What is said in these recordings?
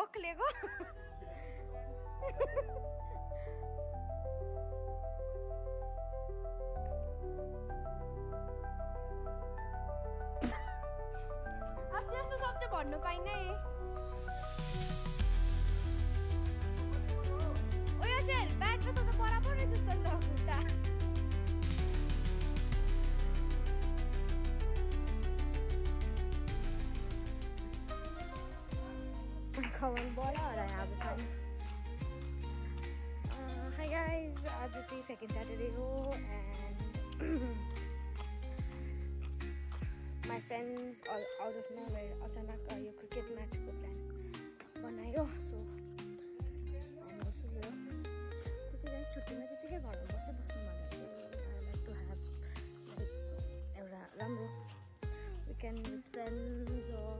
ओक्लेको अब त्यस्तो सब चाहिँ भन्नु पाइन है ओ यो सेल ब्याटमा त बराबर रहेछ जस्तो नि त खुट्टा खवन बड़ा हरायो अब चाहिँ Hi guys, आज चाहिँ सेकेन्ड स्याटरडे हो and my friends all out of nowhere अचानक यो क्रिकेट म्याचको प्लान बनायो सो हामी चाहिँ यो त्यतिकै छुट्टीमा त्यतिकै घरमा बस्नु भन्दा चाहिँ I like to have like एउटा राम्रो weekend with friends or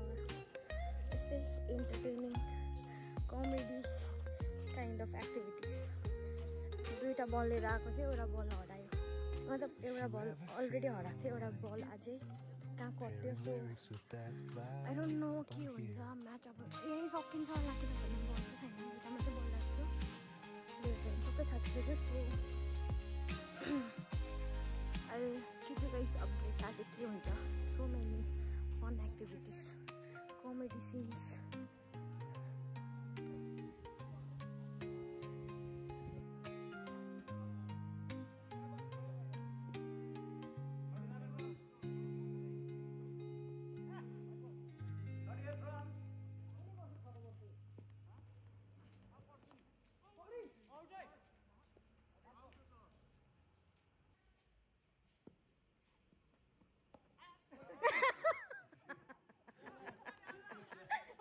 त्यस्तै entertaining comedy kind of activities दुईटा बल लिएर आएको थियो एउटा बल हरायो मतलब एउटा बल अलरेडी हराएको थियो एउटा बल अझै कहाँ कट्यो सो आई डोन्ट नो के हुन्छ म्याच अब यहीँ सकिन्छ होला किनभने बल त छैन दुईटा मात्रै बल राख्छु प्लेयर्सहरू सबै थाकिसक्यो so I keep you guys update आज के हुन्छ so many fun activities comedy scenes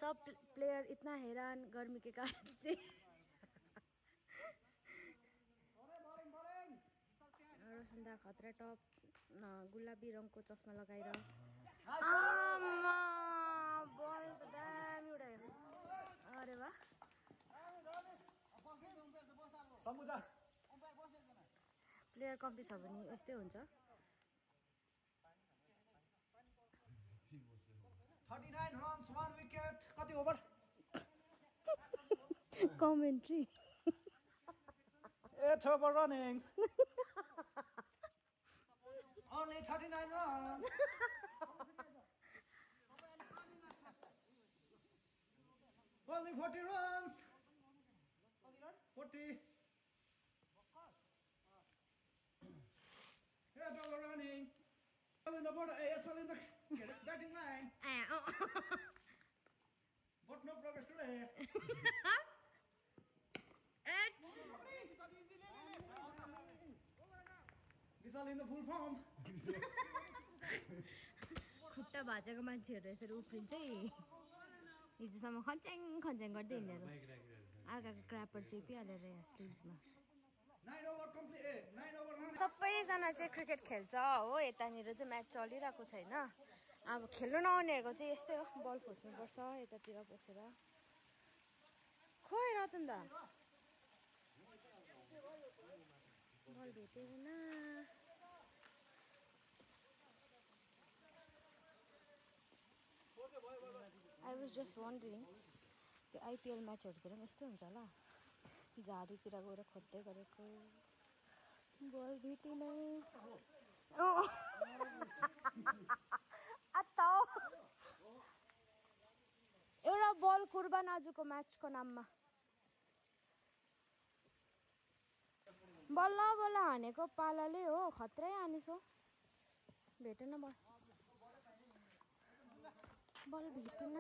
सब प्लेयर इतना हैरान गर्मी के कारण से रोशनदा खतरा टप गुलाबी रङको चस्मा लगाएर बल त दामी उडायो अरे वाह प्लेयर कम्ती छ भने यस्तै हुन्छ 39 runs, 1 wicket. Kati over? Commentary. 8 over running. Only 39 runs. Only 40 runs. 40. 8 over running. In the border, ASL in the batting line. But no progress today. Vishal in the full form. खुट्टा भाजेको मान्छेहरू यसरी उफ्रिन्छ है हिजोसम्म खन्च्याङ खन्च्याङ गर्दै हिँडेर अर्काको क्र्यापर चाहिँ पिहालेर यहाँ स्लिभ्समा सबैजना चाहिँ क्रिकेट खेल्छ हो यतानिर चाहिँ म्याच चलिरहेको छैन अब खेल्नु नआउनेहरूको चाहिँ यस्तै हो बल खोज्नुपर्छ यतातिर बसेर खोइ रतन दा बल भेटेन I was just wondering त्यो आइपिएल म्याचहरुतिर पनि यस्तै हुन्छ होला झाडीतिर गएर खोज्दै गरेको बल भेटेन आता एउटा बल कुर्बान आजको म्याचको नाममा बल्ल बल्ल हानेको पालाले हो खत्रै हानिसो भेटेन बल भेटेन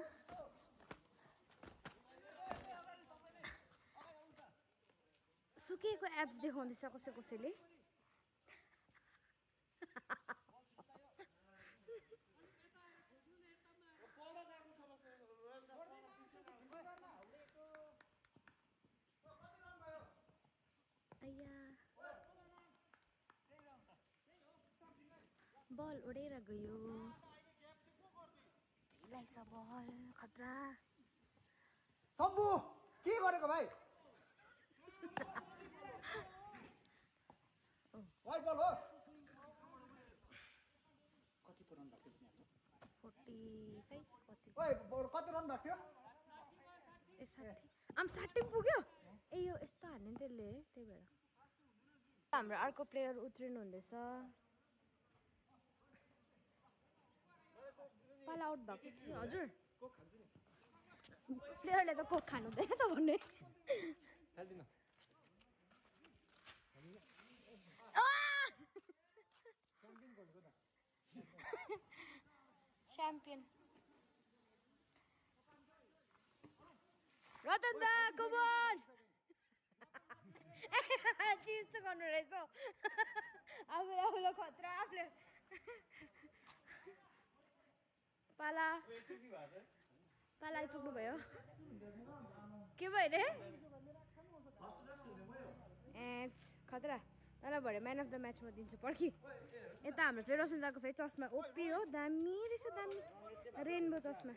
सुकेको एप्स देखाउँदैछ कसैले बल उडेर गयो चिलाइछ बल खतरा शम्भु के गरेको भाइ वाइड बल हो कति रन भएको थियो 45 कति ओइ कति रन भएको थियो ए 60 पुग्यो ए यो यस्तो हान्ने त्यसले त्यही भएर हाम्रो अर्को प्लेयर उत्रिनु हुँदैछ पाला आउट भएको कि हजुर प्लेयरले त कोक खानु हुँदैन त भन्ने च्याम्पियन रतन दा कमन चिज त गर्नु रहेछ आफूलाई खतरा आफूले पाला आइपुग्नु भयो के भयो रे खतरा तर भरे म्यान अफ द म्याच म दिन्छु पर्खी यता हाम्रो फेरि रोशनदाको फेरि चस्मा ओपी हो दामी रहेछ दामी रेनबो चस्मा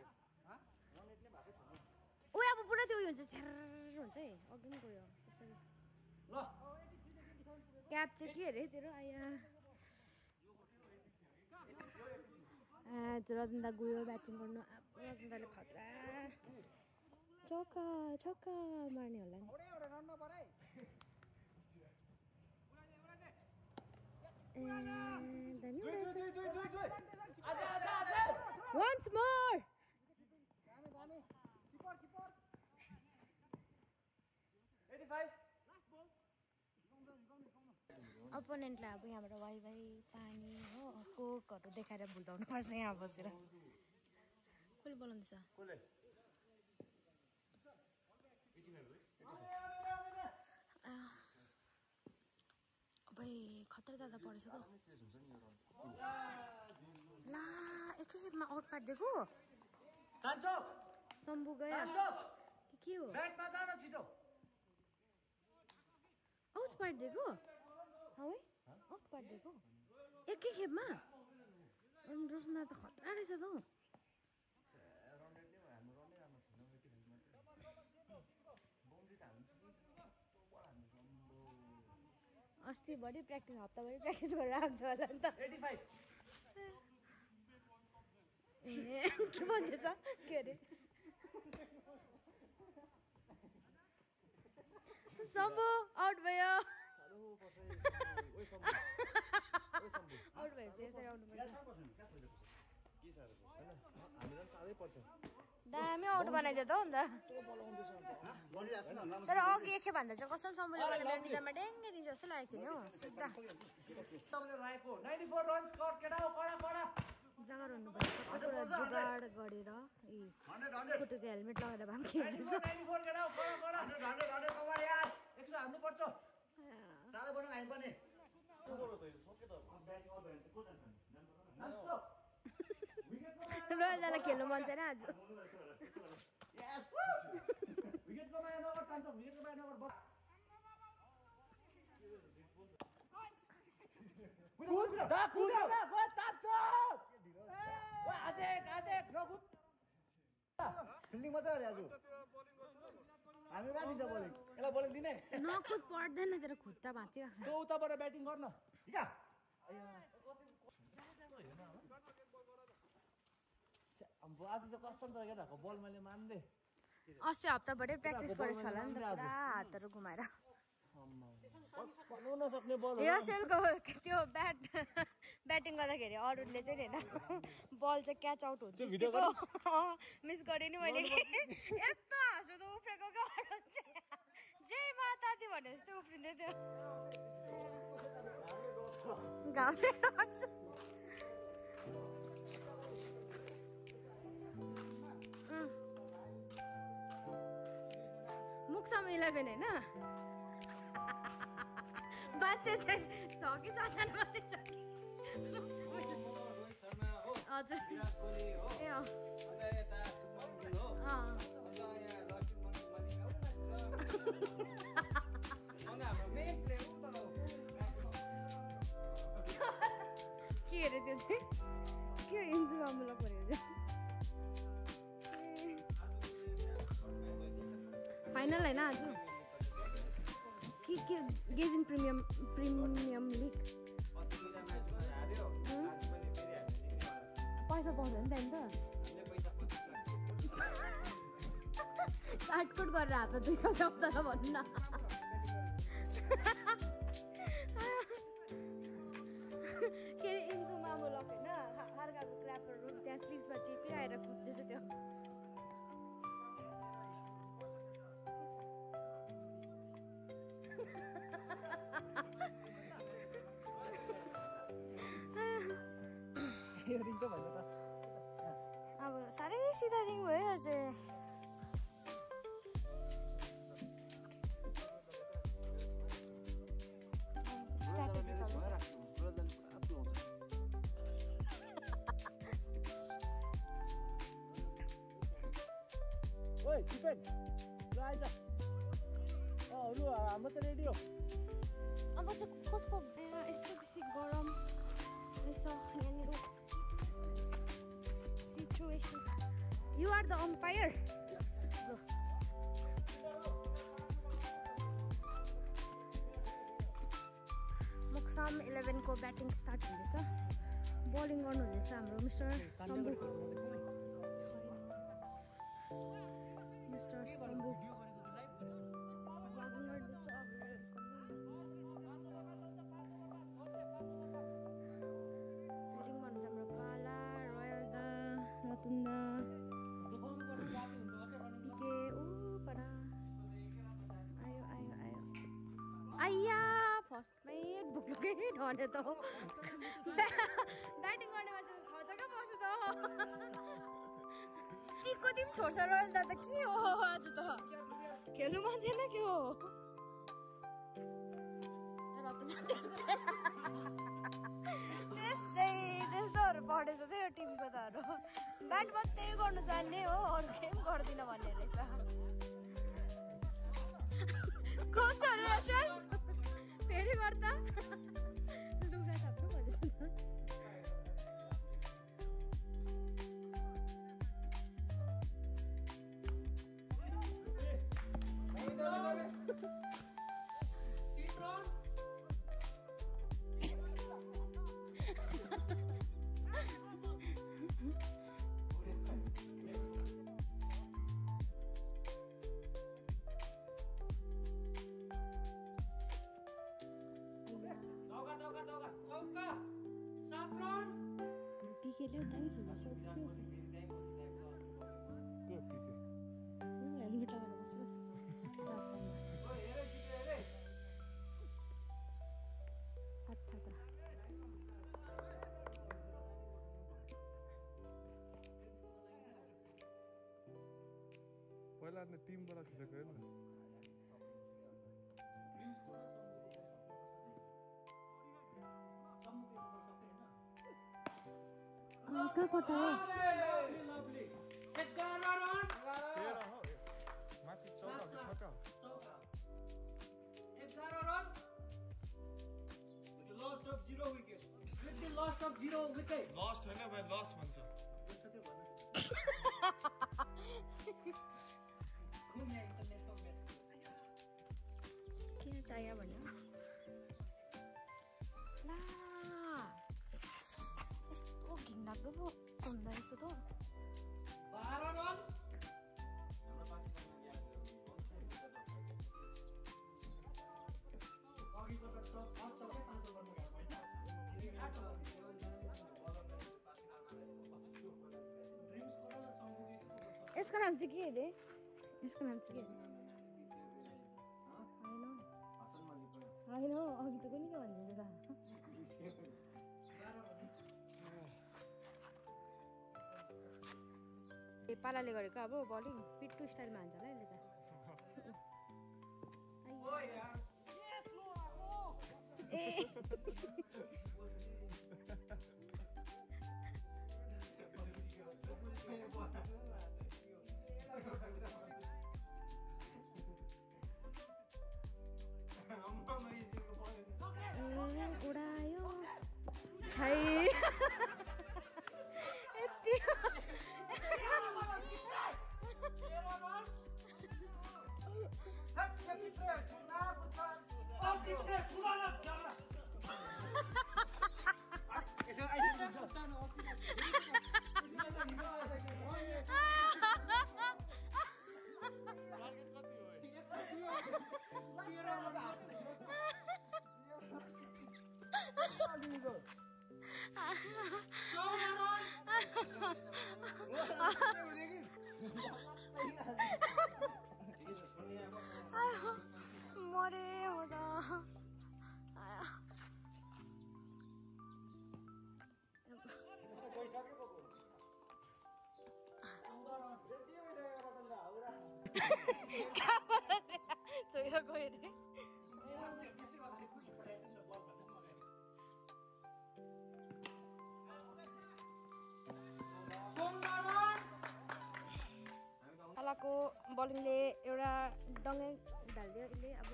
ओ अब पुरा त्यो उयो हुन्छ छ्यार हुन्छ है अघि पनि गयो त्यसरी क्याप चाहिँ के अरे तेरो आया रतनदा गयो ब्याटिङ गर्नु रतनदाले खतरा छक्का मार्ने होला नि Once more. अपोनेन्टलाई अब यहाँबाट वाइवाई पानी हो कोकहरू देखाएर भुल्दाउनु पर्छ यहाँ बसेर कसले बोलाउँदैछ भाइ खतरा दादा परेछ त ला एकैखेपमा आउट पारिदिएको शम्भु गयो के हो आउट पारिदिएको है आउट पारिदिएको एकैखेपमा रोशना त खतरा रहेछ त अस्ति बढी प्र्याक्टिस हप्ताभरि प्र्याक्टिस गरेर आएको छ होला नि त 85 ए के भन्दैछ के अरे शम्भु आउट भयो आउट भएपछि यसरी आउनुपर्छ दामी आउट बनाइदियो त अन्त तर अघि एकखेप भन्दा चाहिँ कसम शम्भुले गरेर निदामा डेङ्गे दिन्छ जस्तो लागेको थियो नि हो सिधा जग्गा रहनु भयो कतिवटा जुगाड गरेर स्कुटरको हेलमेट लगाएर भए पनि खेल्दैछ रोयललाई खेल्नु मन छैन आज फिल्डिङ मजा गरे आज हामी कहाँ दिन्छ बोलिङ यसलाई बोलिङ दिने नखुद पर्दैन तेरो खुट्टा भाँचिरहेको छ तँ उताबाट ब्याटिङ गर्न आज त कसम त केटाको बल मैले मान्दे अस्ति हप्ताबाटै प्र्याक्टिस गरेको छ होला नि त पुरा हातहरू घुमाएर नसक्ने बल रिहर्सलको त्यो ब्याटिङ गर्दाखेरि अरूले चाहिँ होइन बल चाहिँ क्याच आउट हुन्छ मिस गरेँ नि मैले यस्तो हाँसु त उफ्रेको क्या जय माता दी भने जस्तो उफ्रिँदै थियो घामले गर्छ मुक्सम 11 होइन बाध्य चाहिँ छ कि सातजना मात्रै छ हजुर ए के अरे त्यो चाहिँ के इन्जुवामुलक भनेको फाइनल होइन आज के गेजिङ प्रिमियम लिग पैसा पाउँछ नि त्यहाँदेखि त काटकुट गरेर हात 200 शब्द त भन्नु न के इन्सु मामु लक होइन हार्काको क्र्यापरहरू त्यहाँ स्लिप्समा चेपिआएर कुद्दैछ त्यो अब साह्रै सिधा रिङ भयो अझै स्ट्राटेजी चल्दैछ ओइ दिपेन ल आइज लु हाम्रो त रेडी हो अब चाहिँ कसको यस्तो बेसी गरम रहेछ यहाँनिर situation you are the umpire Moksam 11 को ब्याटिङ स्टार्ट हुँदैछ बलिङ गर्नु हुँदैछ हाम्रो mister Shambhu mister Shambhu Tunda Pike para ayo ayya first mai बुक्लुकै ढले त ब्याटिङ गर्ने मान्छे त थचका बस्यो त टिकको टिम छोड्छ रोयल दा त के हो आज त खेल्नु मन छैन के हो त्यस्तोहरू पढेछ त यो टिमको त ब्याट मात्रै गर्नु चाहने हो अरू गेम गर्दिनँ भन्ने रहेछ फेरि गर्दा लुगा छाप्नु भनेछ खेल्यो दामी खेल्नुपर्छ हेलमेट लगाएर बस्नुहोस् पहिला टिमबाट खिचेको होइन कहाँ कता हो माथि चौका छ Lost of zero wicket. Lost होइन भाइ लस भन्छ किन चाहियो भन्यो ला यस्तो घिनलाग्दो पो हुँदो रहेछ त 12 रन अघिको त 5 ओभर गर्नु भएको यसको नाम चाहिँ के अरे यसको नाम चाहिँ के होइन अघि त कुनै के भनिदिन्छ त पालाले गरेको अब बलिङ पिट्टु स्टाइलमा हान्छ होला यसले त ए उडायो छै यति मरे हुँदा छोएर गयो रे आलाको बलिङले एउटा डङ्गे ढालिदियो यसले अब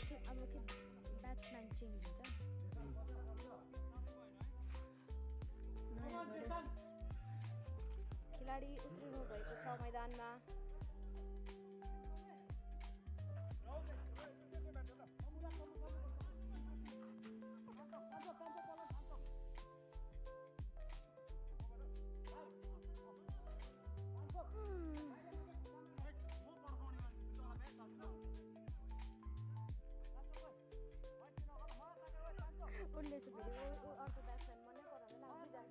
के ब्याट्सम्यान चेन्ज हुन्छ खेलाडी उत्रिनु भएको छ मैदानमा उनले चाहिँ फेरि अर्को ब्याट्सम्यान मनै पराउँदैन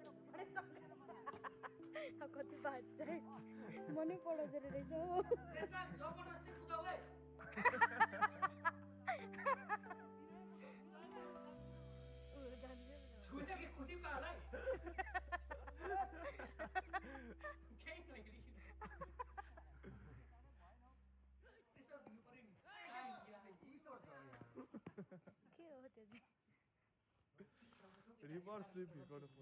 कति बात चाहिँ मनै पढाउँदो रहेछ हो के हो त्यो चाहिँ रिभर्स स्विप गर्नु पर्छ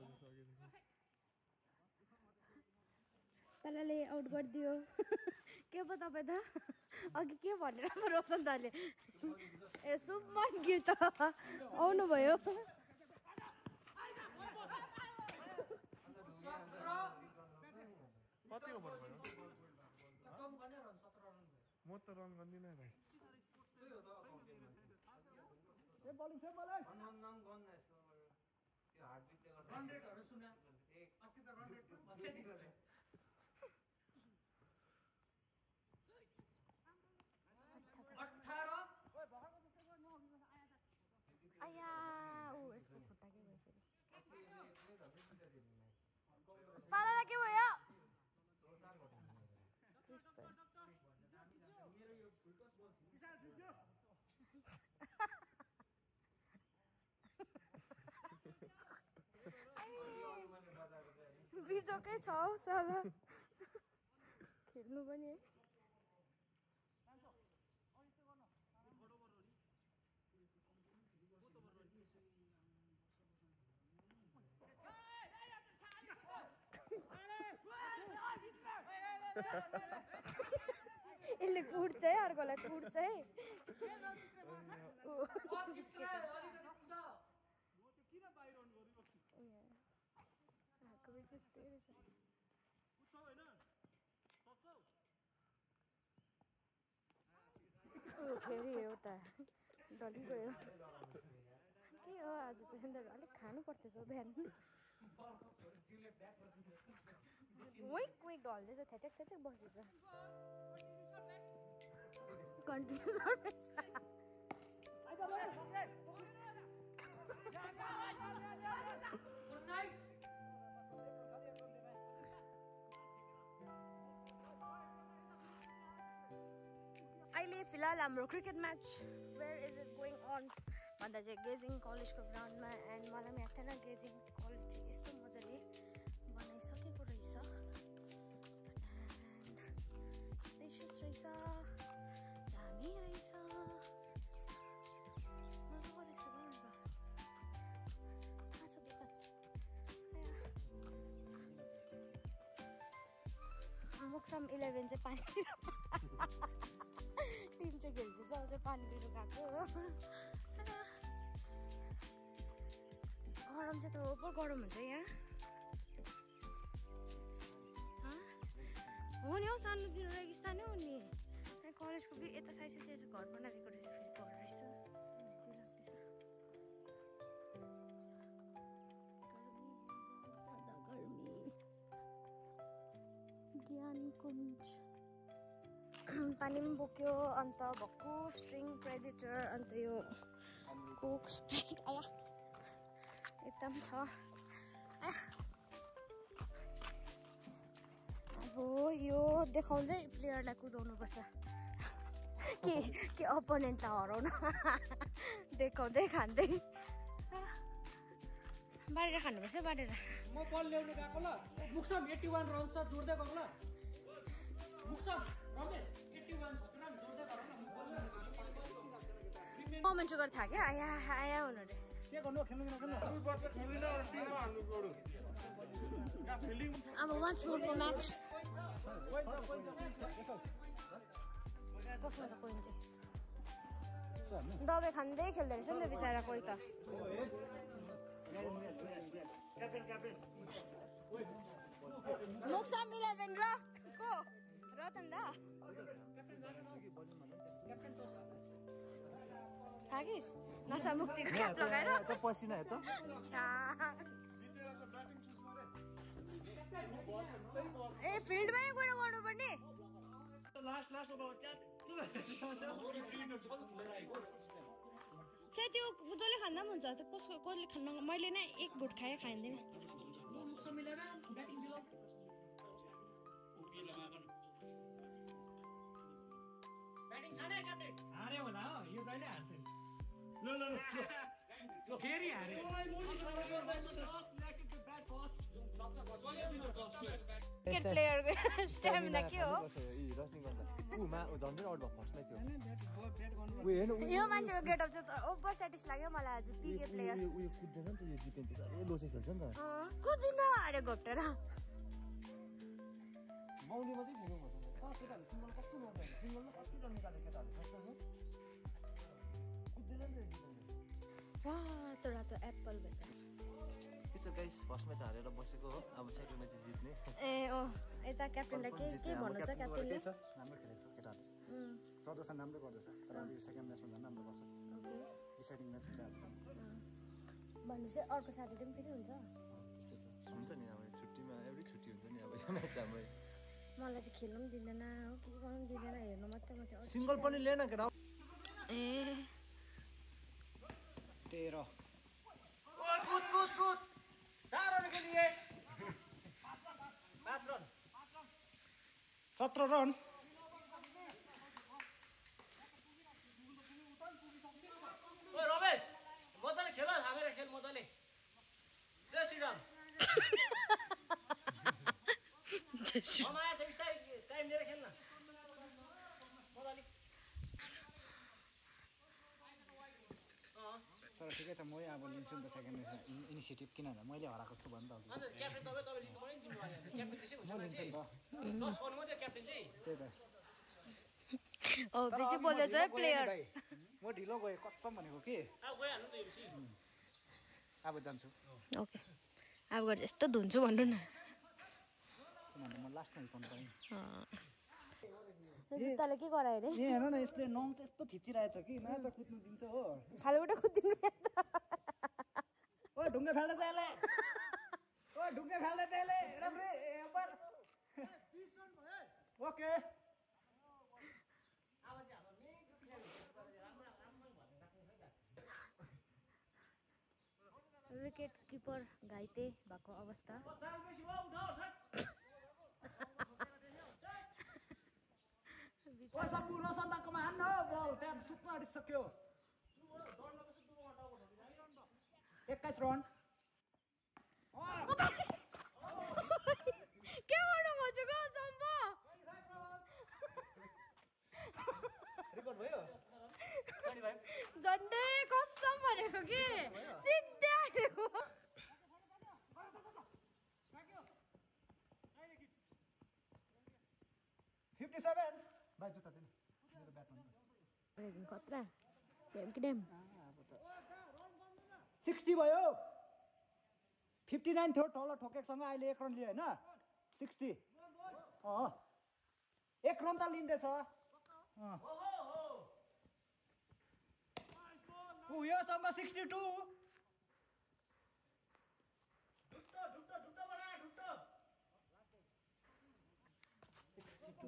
तलले आउट गरिदियो के पो तपाईँ त अघि के भनेर पो रोशन दाले ए सुमन गिल त आउनुभयो कति ओभर भयो म त रन गर्दिनँ भाइ बलिङ फेरि मलाई आया ऊ यसको खुट्टा के भयो फेरि पालालाई के भयो बिजोकै छ हौ साला खेल्नु पनि है यसले कुट्छ है अर्कोलाई कुट्छ है फेरि एउटा डली गयो के हो आज त अलिक खानु पर्थ्यो बिहान क्विक ढल्दैछ थ्याचक थ्याचक बस्दैछ कन्टिन्यू सर्भिस अहिले फिलहाल हाम्रो cricket match where is it going on भन्दा चाहिँ गेजिङ कलेजको ग्राउन्डमा एन्ड मलाई पनि याद थिएन गेजिङ कलेज चाहिँ यस्तो मजाले बनाइसकेको रहेछ स्पेसियस रहेछ दामी रहेछ मजाको रहेछ कहाँ छ दोकान मुक्सम 11 चाहिँ पानी टिम चाहिँ खेल्दैछ अझ पानी लिनु गएको गरम चाहिँ थोरै गरम हुन्छ यहाँ हो नि हौ सानोतिनो रेगिस्तान हो नि कलेजको यता साइड चाहिँ घर बनाइदिएको रहेछ फेरि घर रहेछ सदा गर्मी ज्ञान कुञ्ज पानी पनि बोक्यो अन्त भक्कु स्ट्रिङ प्रेडेटर अन्त यो कोक स्प्राइट आया एकदम छ अब यो देखाउँदै प्लेयरलाई कुदाउनुपर्छ के अपोनेन्टलाई हराउन देखाउँदै खाँदै बाडेर खानुपर्छ बाडेर म बल ल्याउनु गएको ल मुक्सम 81 रन छ जोड्दै गर ल मुक्सम रमेश 81 छ रन जोड्दै गर न कमेन्ट सुगर थाहा क्या आया आया हुनुहुन्थ्यो के गर्नु खेल्नु नखेल्नु अब वान्स मोर फर म्याच कसमा छ कोइन चाहिँ दबाई खाँदै खेल्दो रहेछ नि त बिचरा कोही त मोक्सम 11 र को रतन दा थाकिस नसा मुक्तिको क्याप लगाएर त पसिना हेर त ए फिल्डमै गएर गर्नुपर्ने चाहिँ त्यो जसले खाँदा पनि हुन्छ कसको कसले खान्न मैले नै एक भोट खाएँ खाइँदैन हारे होला हो यो जहिले हार्छ फेरि हारे क्रिकेट प्लेयरको स्ट्यामिना के हो यो मान्छेको गेटअप चाहिँ ओभर स्याटिस लाग्यो मलाई आज पिके प्लेयर कुदिन अरे घोप्टेर रातो एप्पल भएछ गाइस फर्स्ट म्याच हारेर बसेको हो अब सेकेन्ड म्याच जित्ने ए ओ यता क्याप्टेनलाई के भन्नु छ क्याप्टेनले राम्रो खेलेको छ केटाहरूले प्रदर्शन राम्रो गर्दैछ तर अब यो सेकेन्ड म्याचमा झन् राम्रो गर्छ डिसाइडिङ म्याच हुन्छ आज भन्नु चाहिँ अर्को साथी पनि फेरि हुन्छ त्यस्तो छ हुन्छ नि अब छुट्टीमा एभ्री छुट्टी हुन्छ नि अब यो म्याच हाम्रो मलाई चाहिँ खेल्नु पनि दिँदैन हो के गर्नु दिँदैन हेर्नु मात्रै मात्रै सिङ्गल पनि लिएन केटा ए 13 कुद 4 रन के लिए 5 रन 17 रन ओए रमेश मजाले खेल हामीलाई खेल मजाले जय श्री राम समाया चाहिँ बिस्तारै टाइम लिएर खेल्न मजाले तर ठिकै छ मै अब लिन्छु नि त सेकेन्ड म्याचमा इनिसिएटिभ किनभने मैले हराएको छु भन्नु त अन्त क्याप्टेन तपाईँ लिनु पर्यो नि जिम्मेवारी क्याप्टेन त्यसै हुन्छ म लिन्छु नि त लस गर्नु मात्रै क्याप्टेन चाहिँ त्यही त ओ बेसी बोल्दैछ है प्लेयर म ढिलो गएँ कसम भनेको के अब गइहाल्नु नि त यो पछि अब जान्छु ओके अब गर्छ यस्तो धुन्छु भन्नु न किनभने म लास्टमा हिर्काउनु पर्यो जुत्ताले के गरायो रे ए हेर न यसले नङ त यस्तो थिचिरहेछ कि न त कुद्नु दिन्छ हो खालबाट कुदिनु ओ ढुङ्गा फाल्दै चाहिँ ओ ढुङ्गा फाल्दै चाहिँ राम्रो एबर ओके विकेट किपर घाइते भएको अवस्था सम्पूर्ण सन्ताकोमा हान्न बल त्यहाँ सुक्न आँटिसक्यो 21 रन के गर्नु खोजेको सम्भव रेकर्ड भयो झन्डै कसम भनेको कि सिधै आएको 57 भाइ जुत्ता दिनु मेरो ब्याटमा खतरा ड्याम 60 भयो 59 थियो तल ठोकेकसँग अहिले 1 रन लियो हैन 60 1 रन त लिँदैछ योसँग 62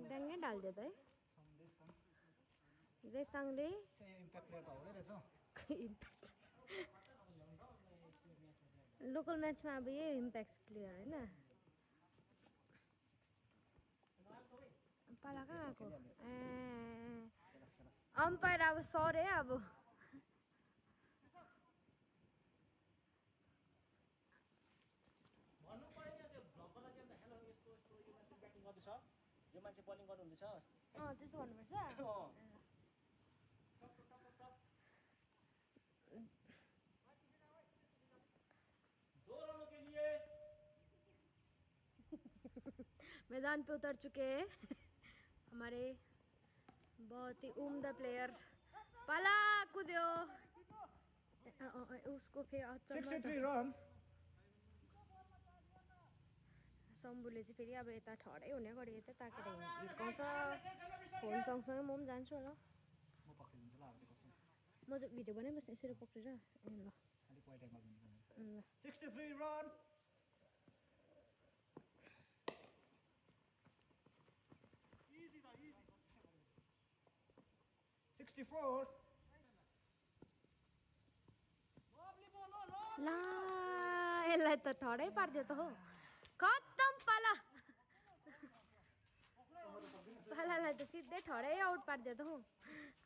ड्याङ्गै डालिदियो त है रेसाङले चाहिँ इम्प्याक्ट प्लेयर त हुँदै रहेछ लोकल म्याचमा अब यही इम्प्याक्ट प्लेयर होइन पाला कहाँ गएको ए अम्पायर अब सर है अब भन्नु पर्यो नि त्यो भ्लगमा चाहिँ हेलो यस्तो यस्तो यो मान्छे ब्याटिङ गर्दैछ यो मान्छे बलिङ गर्नुहुँदैछ त्यस्तो भन्नुपर्छ मैदान पे उतर चुके हैं हमारे बहुत ही उम्दा प्लेयर पाला कुद्यो उसको फेरि 63 रन शम्भुले चाहिँ फेरि अब यता ठहरै हुने गरी यता ताकेर हिर्काउँछ फोन सँगसँगै म पनि जान्छु होला म पक्रिदिन्छु ल अब चाहिँ कसम म चाहिँ भिडियो बनाइबस्ने यसरी पक्रेर ल अलिक वाइड एङ्गल दिन्छ ल 63 रन इजी द इजी 64 ला यसलाई त ठहरै पारिदियो त हो खत्तम पाला पालालाई त सिधै ठहरै आउट पारिदियो त हो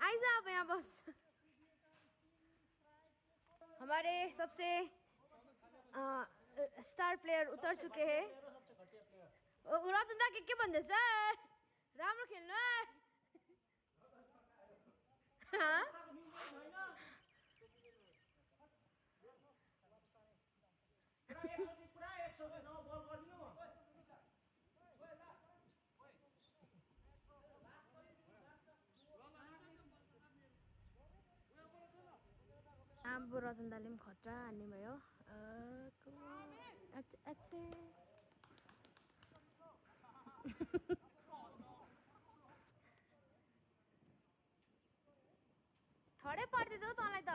आइज अब यहाँ बस हमारे सबसे स्टार प्लेयर उतर चुके हैं रतन दा के भन्दैछ राम्रो खेल्नु है अब रतन दाले पनि खतरा हान्ने भयो ठडै पर्दियो तँलाई त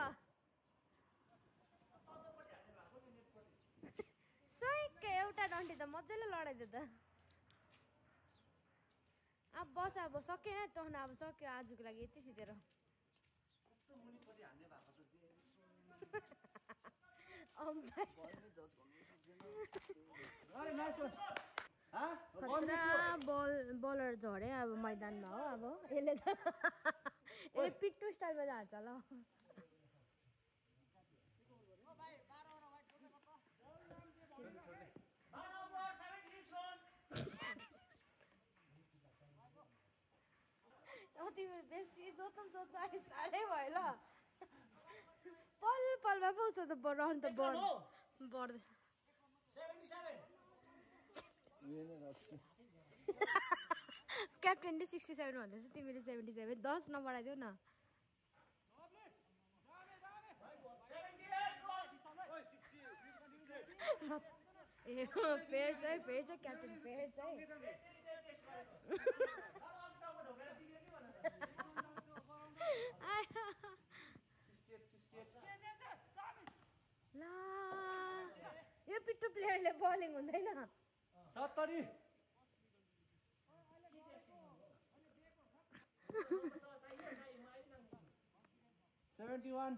सैकै एउटा डन्ठी त मजाले लडाइदियो त अब बस अब सकेन टर्न अब सक्यो आजको लागि यति थिचेर बलर झरे अब मैदानमा हो अब यसले त ए पिट्टु स्टाइलमा झार्छ ल तिम्रो बेसी जोत्नु साह्रै भयो ल पल पलमा पो उसो त रन त बढ्दैछ क्याप्टेनले 67 भन्दैछ तिमीले 77 10 नबढाइदेऊ न ए फेयर चाहिँ क्याप्टेन फेयर चाहिँ ला यो पिट्टु प्लेयरले बलिङ हुँदैन 70 71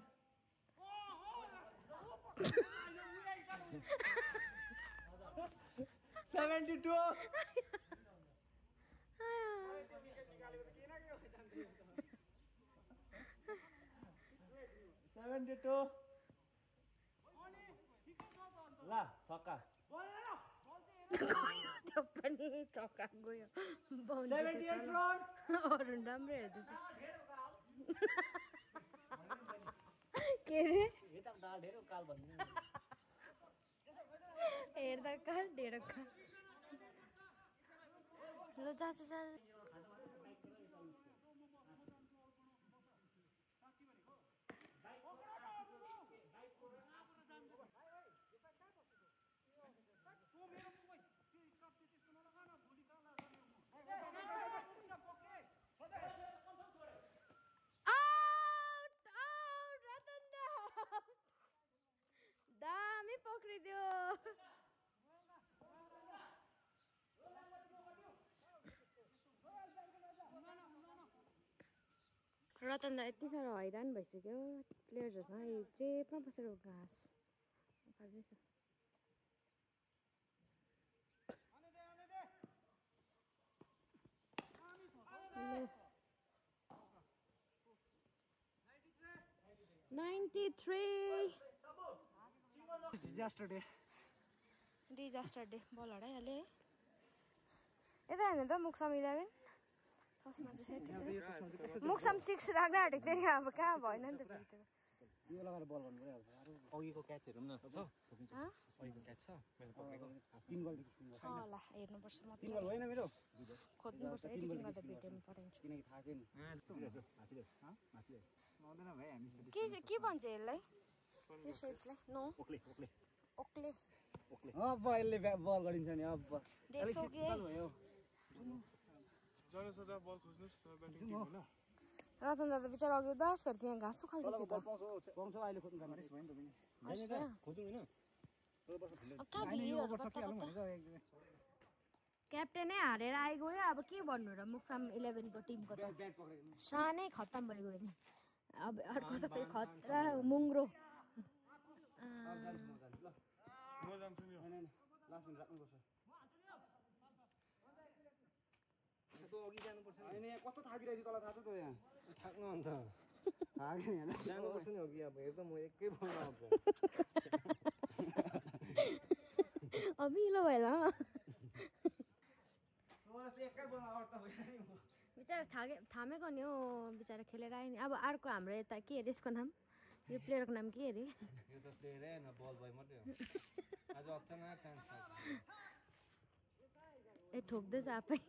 72 72 ला छक्का त्यो पनि छक्का गयो 78 रन अरू राम्रो हेर्दैछ के रे हेर्दा डाल ढेरो काल भन्नु हेर्दा काल ढेरो काल ल जा दामी पक्रिदियो रतन दा यति साह्रो हैरान भइसक्यो प्लेयर्सहरूसँग चेपमा बसेर घाँस काट्दैछ। डिजास्टर डे बल हराइहाल्यो है। यता हेर्नु त मुक्सम 11 फर्स्टमा चाहिँ सेट मुक्सम 6 राख्न आँटेको थिएँ नि अब कहाँ भएन नि त फेरि त्यो यो लगाएर बल गर्नु पर्यो अघिको क्याचहरू पनि छ अघिको क्याच छ मैले पक्रेको 3 गोलदेखि छ होला हेर्नुपर्छ म 3 गोल होइन मेरो खोज्नुपर्छ एडिटिङ गर्दा भिडियोमा पठाउँछु किनकि थाहा छैन आउँदैन भाइ हामी के भन्छ यसलाई यो सेट्सलाई नो ओक्ले अब यसले बल गरिन्छ नि अब देख्छौ कि भयो जानु सदा बल खोज्नुस् तर ब्याटिङ टिम होइन रतन दादा बिचारा अघि 10 फेरि त्यहाँ घाँस उखाल्दै थियो त पाउँछ अहिले खोज्नु जानु भयो नि त खोज्नु हैन अब कहाँ भिडियोहरू क्याप्टेनै हारेर आइगयो अब के भन्नु र मुक्सम 11 को टिमको त सानै खत्तम भइगयो नि अब अर्को त फेरि खतरा मुङ्ग्रो म जान्छु नि हैन लास्ट मिनिट राख्नुपर्छ तो अघि जानुपर्छ हैन यहाँ कस्तो थाकिरहेछ तल थाहा छ त यहाँ थाक्नु अन्त थाक्यो यहाँ जानुपर्छ नि अघि अब हेर्दा म एकै बलमा आउँछु अमिलो भयो ल एकै बलमा आउट त होइन नि म बिचारा थामेको नि हो बिचारा खेलेर आयो नि अब अर्को हाम्रो यता के अरे यसको नाम यो प्लेयरको नाम के अरे यो त प्लेयरै हैन बल बोय मात्रै हो आज अचानक चान्स पाएको ए ठोक्दैछ आफै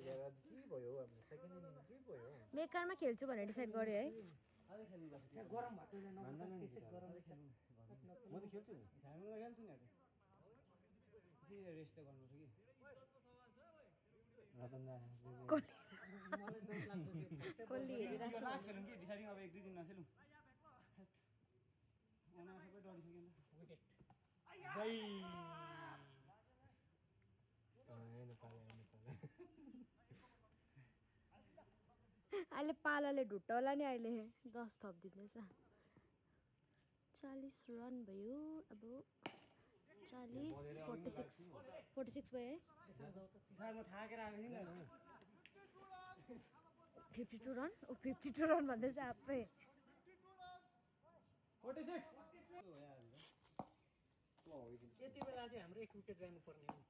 यार के भयो अब सेकेन्ड इनिङ के भयो बेकारमा खेल्छु भनेर डिसाइड गर्यो है गरम भएकोले नभए त्यसै गरमले खेल्नु म त खेल्छु नि हामी खेल्छु नि आज रेस्ट गर्नुपर्छ कि रतन दा कोली हेरिरहेको छ लास्ट खेलौँ कि डिसाइडिङ अब 1-2 दिन नखेलौँ उनीहरू सबै डरिसक्यो नि विकेट अहिले पालाले ढुट्टा होला नि अहिले 10 थपिदिँदैछ 40 रन भयो अब 40 46 भयो है म थाकेर आएको थिएँ नि 52 रन ओ 52 रन भन्दैछ आफै 46 यति बेला चाहिँ हाम्रो 1 विकेट जानुपर्ने हो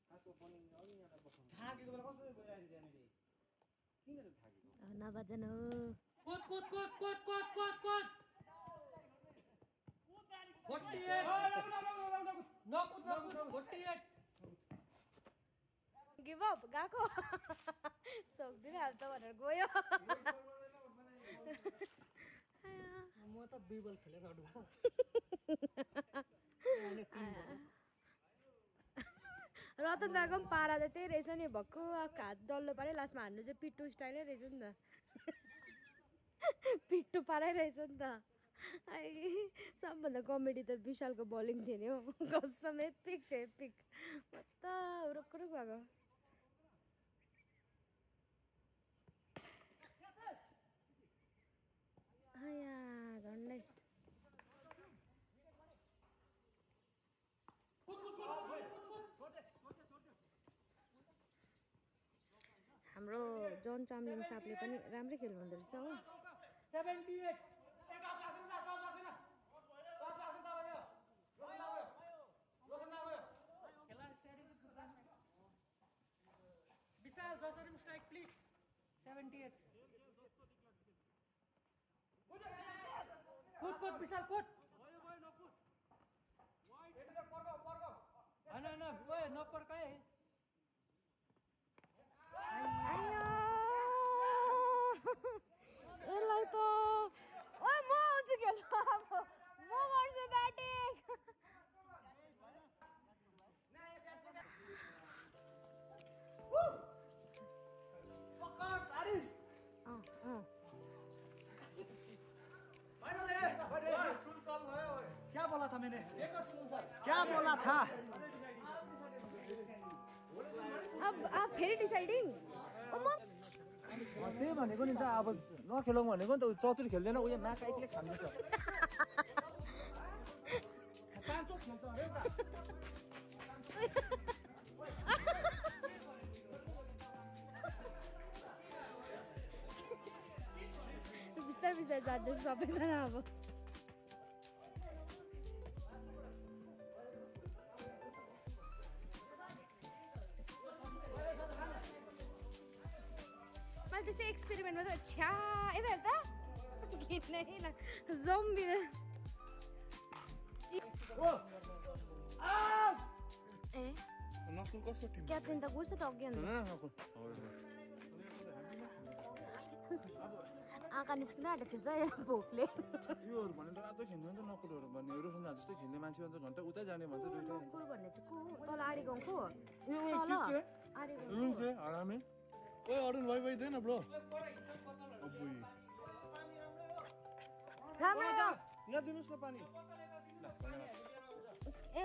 थाकेको बेला कस्तो गइरहेको थियो त्यहाँनिर किन त थाकेको नबजन हो कोट 48 नकुद 48 गिभ अप गएको सक्दिनँ अब त भनेर गयो म त 2 बल खेलेर अडु रतन दाको पनि पारा त त्यही रहेछ नि भक्कु हात डल्लो पाऱ्यो लास्टमा हान्नु चाहिँ पिट्टु स्टाइलै रहेछ नि त पिट्टु पारै रहेछ नि त सबभन्दा कमेडी त विशालको बलिङ थियो नि हौ कसम एपिक थियो एपिक म त रुक भएको झन्डै हाम्रो जोन चामलिङ साहबले पनि राम्रै खेल्नु हुँदो रहेछ हो 78 विशाल जसरी स्ट्राइक प्लिज 78 कुद विशाल कुद होइन ओए नपर्काए यसलाई त ओ म आउँछु खेल्नु अब म गर्छु ब्याटिङ फोकस आरिस अँ फाइनल सुन सल्भ था मैंने क्या बोला था अब फेरि डिसाइडिङ त्यही भनेको नि त अब नखेलौँ भनेको नि त चतुर खेल्दैन उयो नाका एक्लै खाँदैछ बिस्तारै बिस्तारै जाँदैछ सबैजना अब मैले त्यसै एक्सपेरिमेन्ट मात्रै छ्या यता हेर्दा किनै न जम्बी ए नकुल कस्तो टिम क्याप्टेन त गएछ त अघि अन्त आँखा निस्किन आँटेको थिएछ भोकले योहरू भने त रातै खेल्नु हुन्छ नकुलहरू भन्ने रोशन जस्तै खेल्ने मान्छे अन्त घन्टा उतै जाने भन्छ दुईटा नकुल भन्ने चाहिँ को तल आडी गाउँको तल आडी गाउँ रुल से आरामै ओए अरुण भाइ भाइ देन ब्रो अब्बुई राम्रो यहाँ दिनुस् न पानी ए